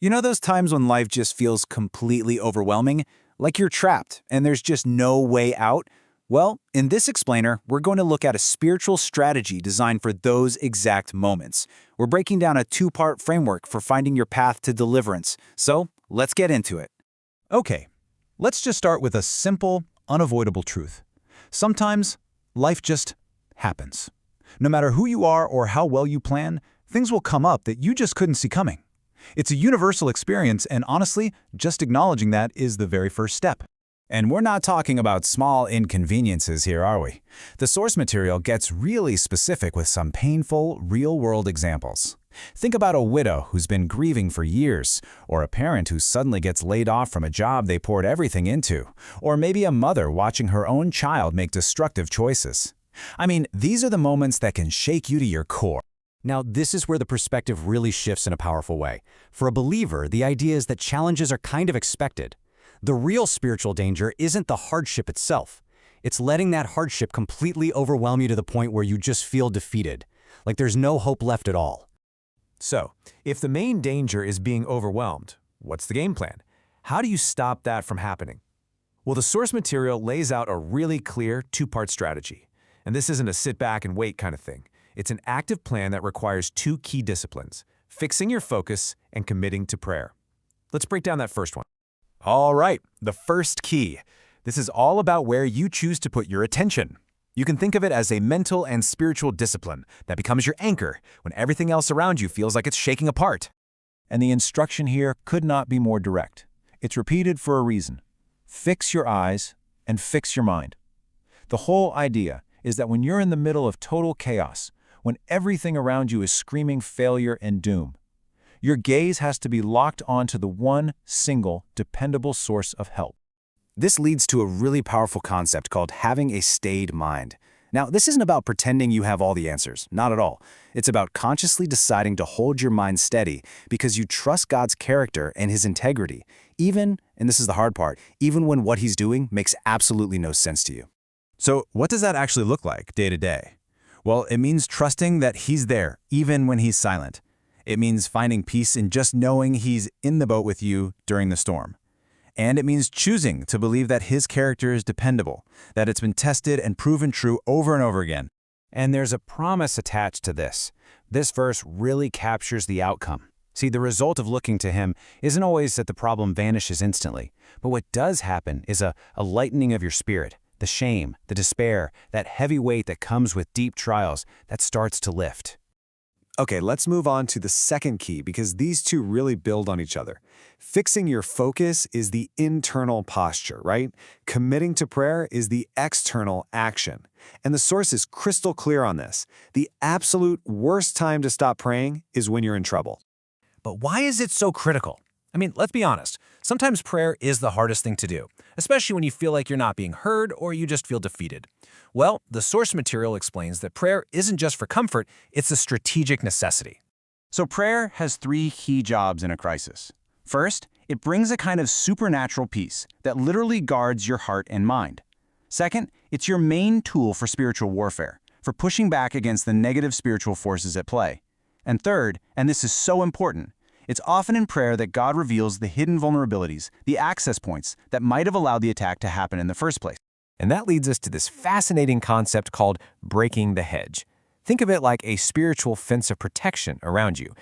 You know those times when life just feels completely overwhelming? Like you're trapped and there's just no way out? Well, in this explainer, we're going to look at a spiritual strategy designed for those exact moments. We're breaking down a two-part framework for finding your path to deliverance. So, let's get into it. Okay, let's just start with a simple, unavoidable truth. Sometimes, life just happens. No matter who you are or how well you plan, things will come up that you just couldn't see coming. It's a universal experience, and honestly, just acknowledging that is the very first step. And we're not talking about small inconveniences here, are we? The source material gets really specific with some painful, real-world examples. Think about a widow who's been grieving for years, or a parent who suddenly gets laid off from a job they poured everything into, or maybe a mother watching her own child make destructive choices. I mean, these are the moments that can shake you to your core. Now, this is where the perspective really shifts in a powerful way. For a believer, the idea is that challenges are kind of expected. The real spiritual danger isn't the hardship itself. It's letting that hardship completely overwhelm you to the point where you just feel defeated, like there's no hope left at all. So, if the main danger is being overwhelmed, what's the game plan? How do you stop that from happening? Well, the source material lays out a really clear two-part strategy. And this isn't a sit back and wait kind of thing. It's an active plan that requires two key disciplines: fixing your focus and committing to prayer. Let's break down that first one. All right, the first key. This is all about where you choose to put your attention. You can think of it as a mental and spiritual discipline that becomes your anchor when everything else around you feels like it's shaking apart. And the instruction here could not be more direct. It's repeated for a reason. Fix your eyes and fix your mind. The whole idea is that when you're in the middle of total chaos, when everything around you is screaming failure and doom, your gaze has to be locked onto the one single, dependable source of help. This leads to a really powerful concept called having a stayed mind. Now, this isn't about pretending you have all the answers, not at all. It's about consciously deciding to hold your mind steady because you trust God's character and His integrity, even, and this is the hard part, even when what He's doing makes absolutely no sense to you. So what does that actually look like day to day? Well, it means trusting that He's there, even when He's silent. It means finding peace in just knowing He's in the boat with you during the storm. And it means choosing to believe that His character is dependable, that it's been tested and proven true over and over again. And there's a promise attached to this. This verse really captures the outcome. See, the result of looking to Him isn't always that the problem vanishes instantly, but what does happen is a lightening of your spirit. The shame, the despair, that heavy weight that comes with deep trials, that starts to lift. Okay, let's move on to the second key because these two really build on each other. Fixing your focus is the internal posture, right? Committing to prayer is the external action. And the source is crystal clear on this. The absolute worst time to stop praying is when you're in trouble. But why is it so critical? I mean, let's be honest. Sometimes prayer is the hardest thing to do, especially when you feel like you're not being heard or you just feel defeated. Well, the source material explains that prayer isn't just for comfort, it's a strategic necessity. So prayer has three key jobs in a crisis. First, it brings a kind of supernatural peace that literally guards your heart and mind. Second, it's your main tool for spiritual warfare, for pushing back against the negative spiritual forces at play. And third, and this is so important, it's often in prayer that God reveals the hidden vulnerabilities, the access points that might have allowed the attack to happen in the first place. And that leads us to this fascinating concept called breaking the hedge. Think of it like a spiritual fence of protection around you.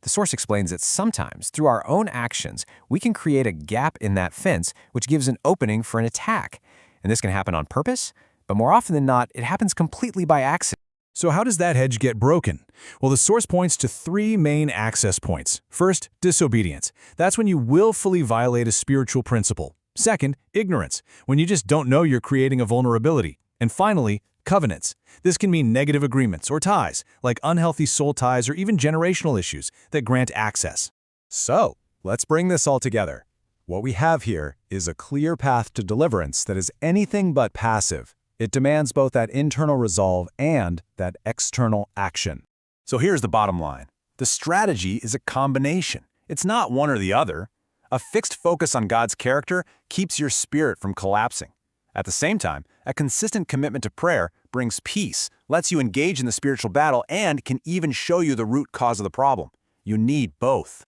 The source explains that sometimes, through our own actions, we can create a gap in that fence, which gives an opening for an attack. And this can happen on purpose, but more often than not, it happens completely by accident. So how does that hedge get broken? Well, the source points to three main access points. First, disobedience. That's when you willfully violate a spiritual principle. Second, ignorance, when you just don't know you're creating a vulnerability. And finally, covenants. This can mean negative agreements or ties, like unhealthy soul ties or even generational issues that grant access. So, let's bring this all together. What we have here is a clear path to deliverance that is anything but passive. It demands both that internal resolve and that external action. So here's the bottom line. The strategy is a combination. It's not one or the other. A fixed focus on God's character keeps your spirit from collapsing. At the same time, a consistent commitment to prayer brings peace, lets you engage in the spiritual battle, and can even show you the root cause of the problem. You need both.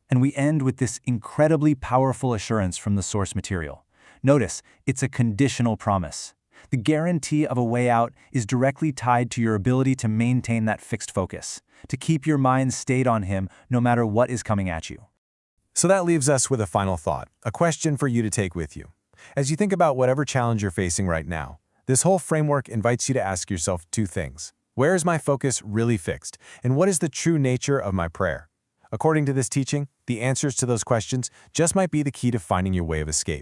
And we end with this incredibly powerful assurance from the source material. Notice, it's a conditional promise. The guarantee of a way out is directly tied to your ability to maintain that fixed focus, to keep your mind stayed on Him no matter what is coming at you. So that leaves us with a final thought, a question for you to take with you. As you think about whatever challenge you're facing right now, this whole framework invites you to ask yourself two things. Where is my focus really fixed? And what is the true nature of my prayer? According to this teaching, the answers to those questions just might be the key to finding your way of escape.